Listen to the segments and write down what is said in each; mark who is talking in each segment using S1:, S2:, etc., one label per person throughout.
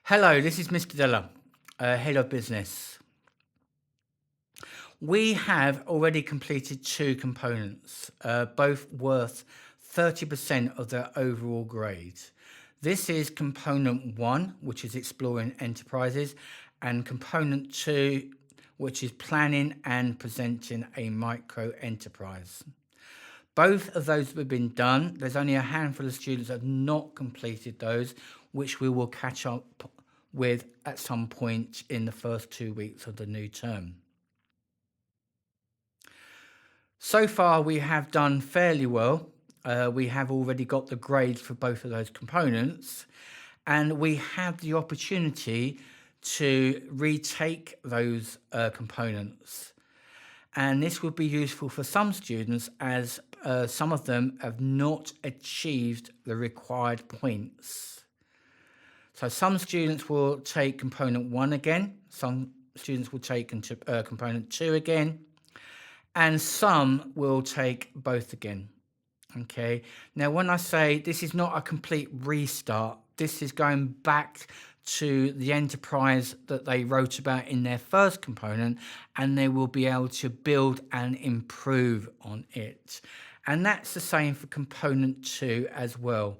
S1: Hello, this is Mr. Della, Head of Business. We have already completed two components, both worth 30% of their overall grade. This is component 1, which is exploring enterprises, and component 2, which is planning and presenting a micro enterprise. Both of those have been done. There's only a handful of students that have not completed those, which we will catch up with at some point in the first 2 weeks of the new term. So far, we have done fairly well. We have already got the grades for both of those components, and we have the opportunity to retake those components. And this will be useful for some students as some of them have not achieved the required points. So some students will take component 1 again, some students will take component 2 again, and some will take both again. Okay, now when I say this is not a complete restart, this is going back to the enterprise that they wrote about in their first component, and they will be able to build and improve on it. And that's the same for component 2 as well.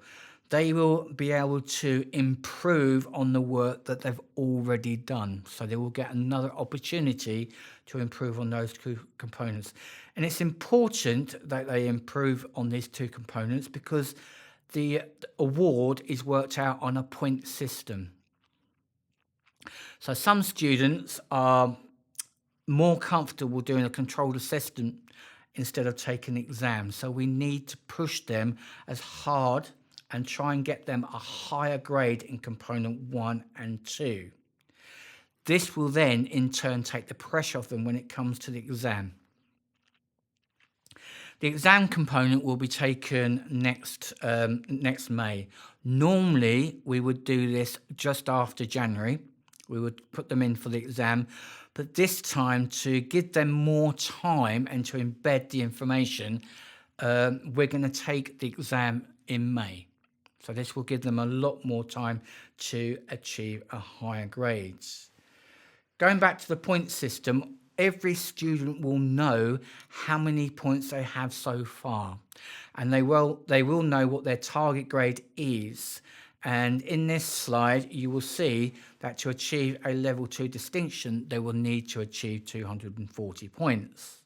S1: They will be able to improve on the work that they've already done. So they will get another opportunity to improve on those two components. And it's important that they improve on these two components because the award is worked out on a point system. So some students are more comfortable doing a controlled assessment instead of taking an exam. So we need to push them as hard and try and get them a higher grade in component 1 and 2. This will then in turn take the pressure off them when it comes to the exam. The exam component will be taken next May. Normally we would do this just after January. We would put them in for the exam, but this time to give them more time and to embed the information, we're going to take the exam in May. So this will give them a lot more time to achieve a higher grades. Going back to the point system, every student will know how many points they have so far, and they will know what their target grade is. And in this slide, you will see that to achieve a level 2 distinction, they will need to achieve 240 points.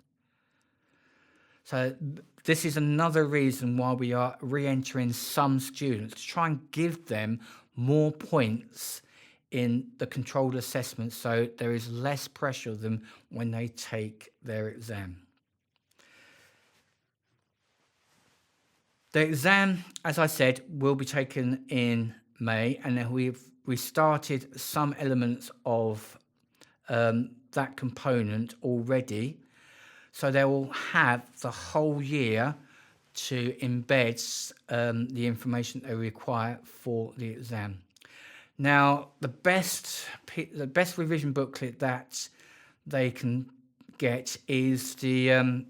S1: So this is another reason why we are re-entering some students to try and give them more points in the controlled assessment so there is less pressure on them when they take their exam. The exam, as I said, will be taken in May, and then we started some elements of that component already. So they will have the whole year to embed the information they require for the exam. Now, the best revision booklet that they can get is the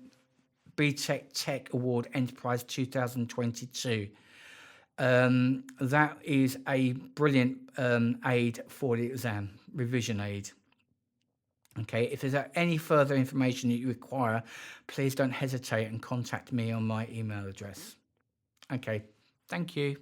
S1: BTEC Tech Award Enterprise 2022. That is a brilliant aid for the exam, revision aid. Okay, if there's any further information that you require, please don't hesitate and contact me on my email address. Okay, thank you.